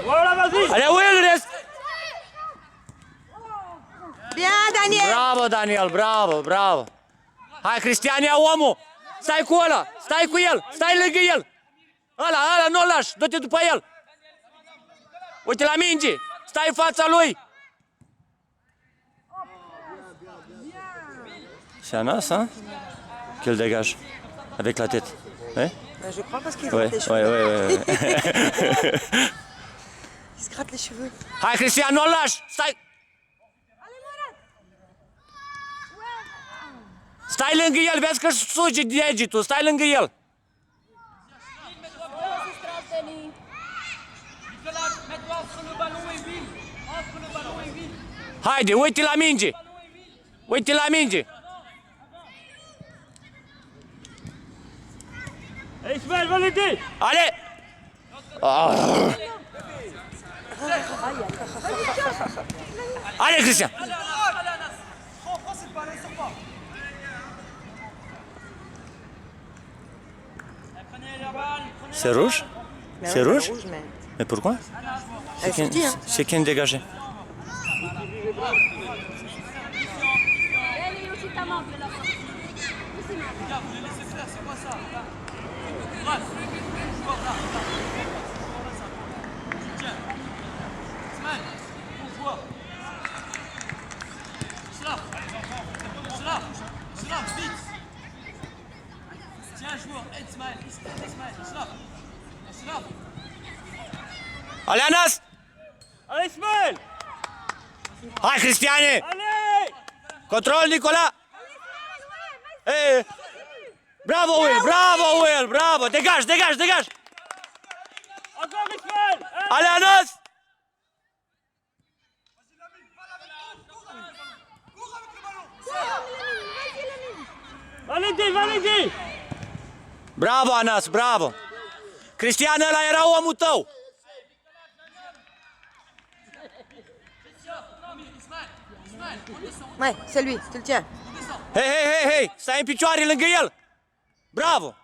Voilà, vas-y. Allez, Will, reste. Bien, Daniel! Bravo, Daniel, bravo, bravo. Hai, Cristian, ia omul. Stai cu ăla, stai cu el, stai lângă el. Ăla, nu-l lași, dă-te după el. Uite la minge, stai în fața lui. C'est Anas, hein? Qu'il dégage. Avec la tête. Ouais? Je crois parce qu'il Ouais, gratte les cheveux. ouais. Il se gratte les cheveux. Hai, Cristian, nu-l lași, stai. Stai lângă el, vezi că suge degetul, stai lângă el. Haide, uite la minge. Uite la minge. Ismaël, validé. Ale! Ale, Cristian. C'est rouge? C'est rouge? Mais pourquoi? C'est qui dégagé? Allez, Anas! Allez, Ismaël. Hai, Cristiane! Allez. Control, Nicolas! Hey. Bravo, Will! Bravo, Will! Bravo! Dégage, dégage, dégage! Encore Ismaël. Allez, Anas! Validé, validé. Bravo, Anas, bravo! Cristian, ăla era omul tău! Ouais, c'est lui, tu le tiens. Hei! Stai în picioare lângă el! Bravo!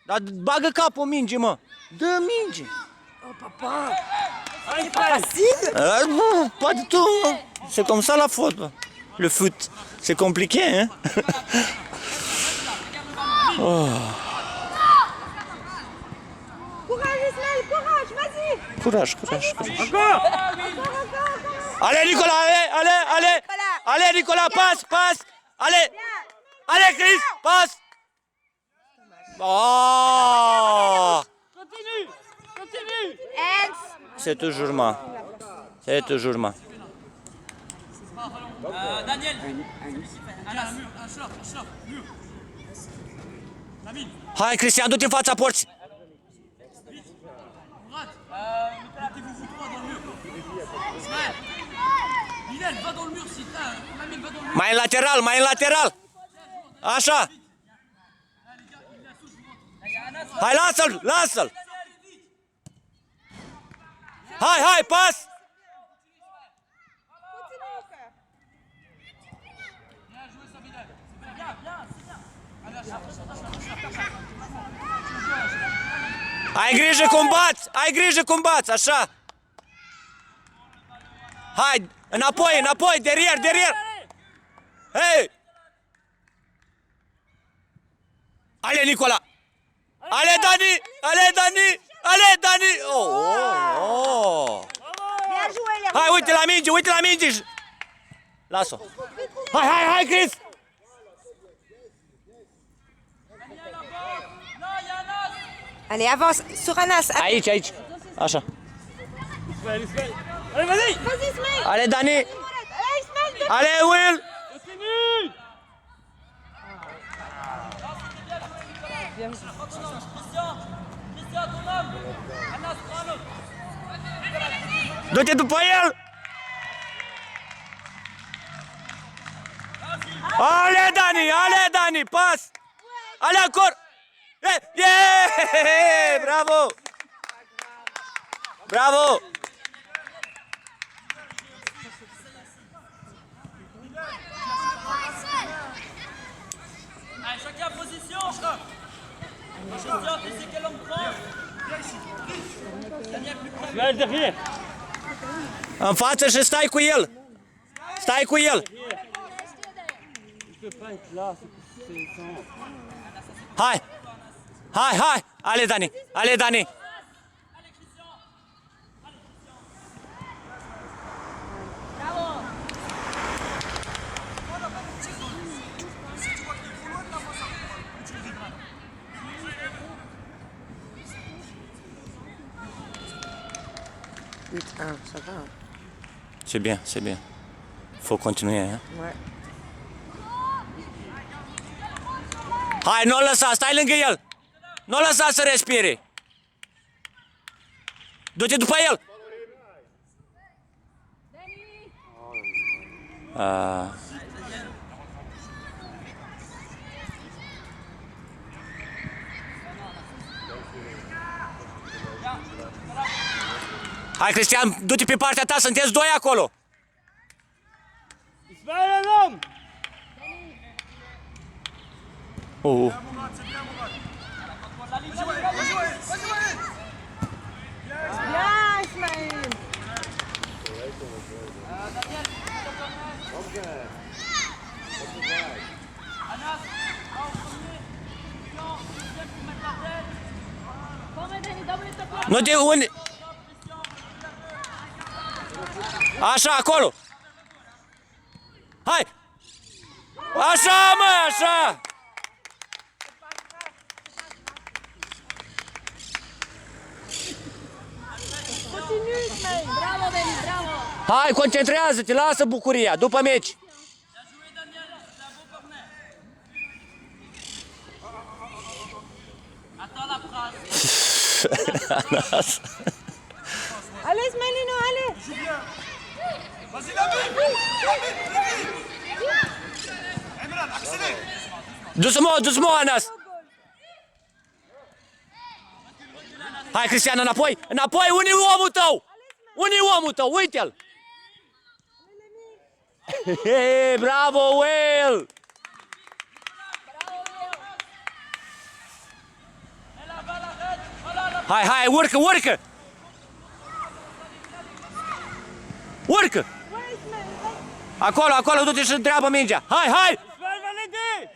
Dar bagă capul în minge, mă! Dă minge! Oh, papa! Allez, C'est pas Ismaël. facile! Pas du tout! C'est comme ça la faute! Le foot! C'est compliqué, hein? Courage, Ismaël, courage, vas-y! Courage! Encore. Allez, Nicolas, allez! Nicolas. Allez, Nicolas, passe! Allez! Allez, Chris, passe! Oh! Continue. Hands! C'est toujours moi. Daniel, un slop, mur. Hai, Cristian, du-te în fața porții! Murat, mettez-vous vous trois dans le mur. Ismaël, Bilal, va dans le mur si t'as. Mamine, va dans le mur. Mai în lateral! Așa! Hai, lasă-l! Hai, pas! Ai grijă cum bați, așa! Hai, înapoi, derier! Hei! Ale, Nicola! Ale, Dani! Oh! Bien joué, les Hai, uite la minge! Lasă-o! Hai, Chris! Allez, avance sur Anas. Aici! Așa! Ismaël. Allez, vas-y. Vas-y, Ismaël. Ale, Dani! Allez, Ismaël, Ale, Will! Continue. Christian, ton homme. Anas, prends un autre. Du-te după el! Ale, Dani! Pas! Ale, acolo! Bravo! Allez, chacun position. Christian, tu sais quelle langue prendre. Ismaël derrière. În față și stai cu el. Stai cu el. Il peut pas être là, c'est sans. Hai. Hai, hai. Ale, Dani. Ale, Dani. Putain, ça va. C'est bien, c'est bien. Faut continuer, hein? Ouais. Hai, nu-l lăsa, stai lângă el. Nu-l lăsa să respire. Du-te după el. Hai, Cristian, du-te pe partea ta, sunteți doi acolo. Ismaël un homme. Bien, Ismaël. Nu te unde. Așa, acolo. Hai. Așa, mă, așa. Continue, Ismaël. Bravo, Beni, bravo! Hai, concentrează-te, lasă bucuria, după meci. Allez, Ismaëlino, allez. Vas-y, la bulle. Emran, accélère. Doucement, doucement, Anas. Hai, Cristian, înapoi, înapoi, unde-i omul tău? Unde-i omul tău? Uite-l! Hey, bravo, Will! Hai, hai, urcă, urcă! Urcă! Acolo, acolo, du-te și întreabă mingea! Hai, hai! Ismaël va l'aider.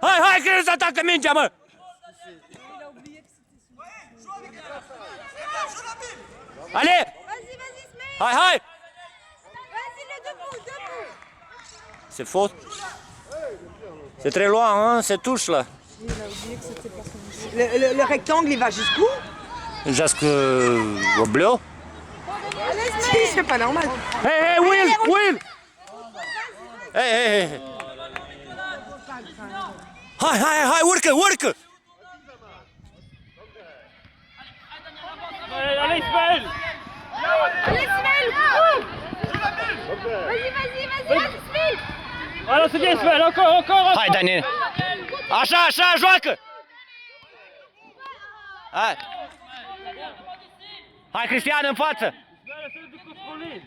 Hai, hai, că să atacă mingea, mă! Allez! Vas-y, vas-y, Ismaël. Hai, hai! Vas-y, le debout, debout. C'est faux. C'est très loin, hein, c'est touche là. Le rectangle, il va jusqu'où? Jusqu'au bleu. Allez, Ismaël. C'est pas normal. Hey, hey, Will, Will! Hey, hey, hey. Hai, hai, hai, urcă, urcă! Allez Ismaël. Allez, Ismaël, cours. Vas-y, vas-y, vas-y, Ismaël. Alors c'est bien Ismaël, encore, encore. Hai, Daniel! Așa, așa, joacă! Hai! Hai, Cristian, în față! Ismaël, essaie de contrôler.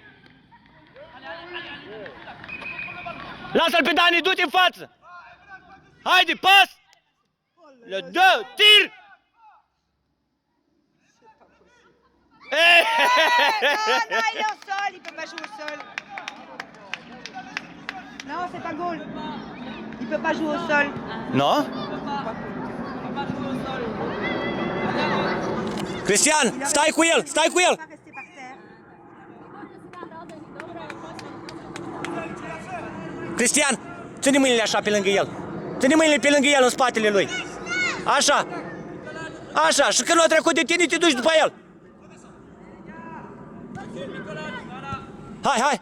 Lasă-l pe Dani, du-te în față! Haide, pas! Le dă, tir! Non, non, il est au sol, il peut pas jouer au sol. Non, c'est pas goal. Il peut pas jouer au sol. Nu? Cristian, stai cu el, stai cu Il el! peut pas rester par terre. Cristian, ține mâinile așa pe lângă el. Ține mâinile pe lângă el, în spatele lui. Așa. Așa, și când a trecut de tine, te duci după el. Hai, hai.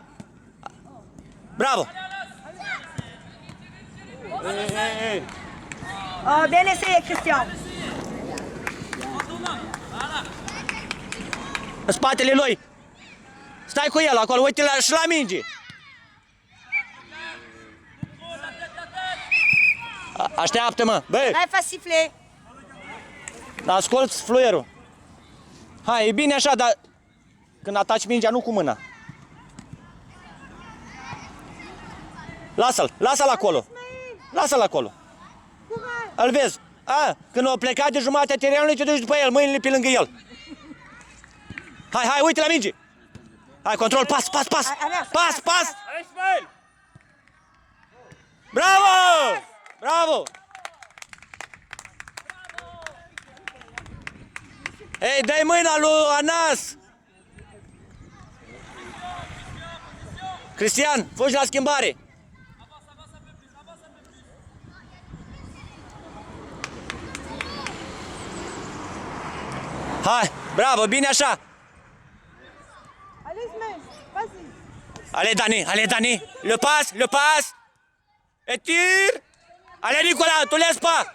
Bravo. Oh, bien essayé, Christian. În spatele lui. Stai cu el acolo, uite și la minge. Așteaptă-mă, bă, Allez, fais siffler. asculți fluierul. Hai, e bine așa, dar când ataci mingea, nu cu mâna. Lasă-l, lasă-l acolo. Lasă-l acolo. Îl vezi? A, când o plecat de jumatea terenului, te duci după el, mâinile pe lângă el. Hai, uite la minge! Hai, control, pas! Pas! Allez, Ismaël. Bravo! Ei, dai mâna lui Anas! Cristian, fugi la schimbare! Hai, bravo, bine așa! Allez, Ismaël, vas-y. Allez, Dani! Le passe! Et tir! Allez, Nicolas, tu laisses pas!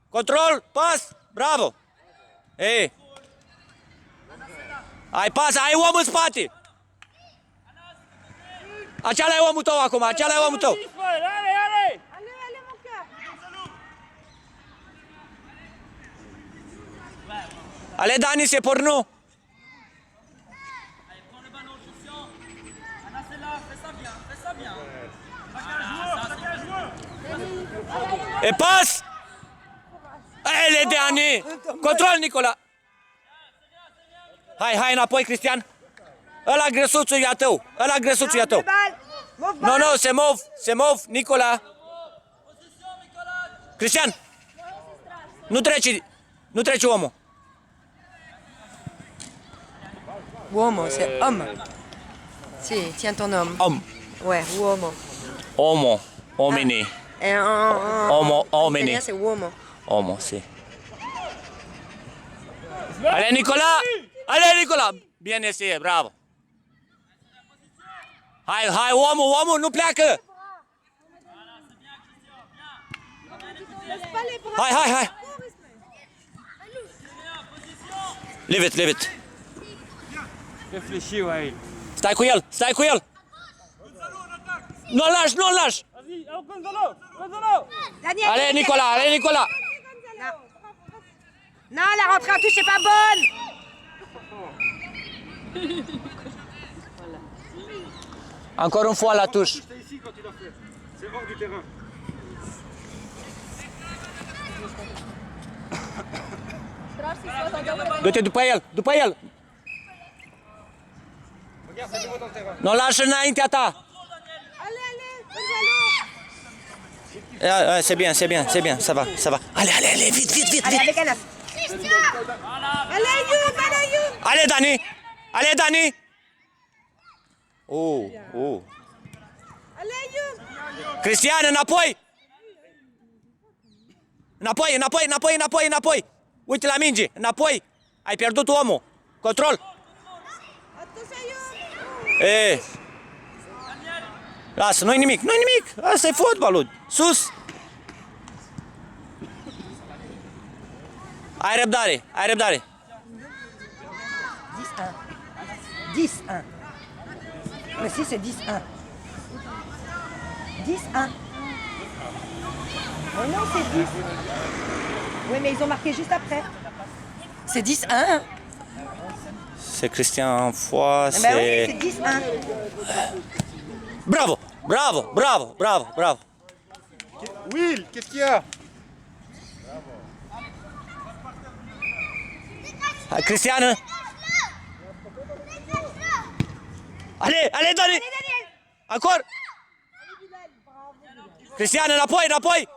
Control, pas! Bravo! Ei! Hai, pasă, ai om în spate! Acela e omul tău acum, Ismaël, allez. Allez, mon cœur. Allez, Dani, c'est pour nous! Allez, prends le ballon, Christian. Anna, c'est là, fais ça bien. Chacun joueur. Et passe! Ele, Dani! Control, Nicola! Hai, înapoi, Cristian! Ăla gresuțul e a tău! Balle. Mauve balle. Non, c'est mauve, Nicola! Cristian! Nu treci omul! Uomo, c'est homme. Si, tiens ton homme. Om! Ouais, uomo. Omeni! Et Omeni! italien, c'est uomo. Omul, si. Allez, Nicola! Bien essayé, bravo! Hai, omul, nu pleacă! Hai! Leave it! Réfléchis, Wael. Stai cu el! Nu-l lași! Vas-y, Gonzalo. Daniel. Allez, Nicola! Non, la rentrée en touche, c'est pas bonne. Encore une fois la touche. C'est ici quand il a fait. C'est hors du terrain. Du-te după el! Regarde, c'est nouveau dans le terrain. Nu-l lași înaintea ta! Allez, Gonzalo. C'est bien, ça va. Allez, vite! Allez, avec Anas. Allez, Youb. Allez, Dani! Oh! Allez, Youb. Cristian, înapoi! Înapoi! Uite la minge, înapoi! Ai pierdut omul! Control! Attention, Youb. Lasă, nu-i nimic! Asta e fotbalul! Sus! Ai răbdare! 10-1. Mais si, c'est 10-1. 10-1. Mais non, c'est 10. Oui, mais ils ont marqué juste après. C'est 10-1. C'est Cristian Foix, Eh ben oui, c'est... c'est 10-1. Bravo! Will, qu'est-ce qu'il y a? Hai, Cristian! Allez, Dani! Encore! Cristian, înapoi!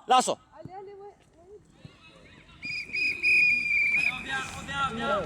Lasă-o! Reviens.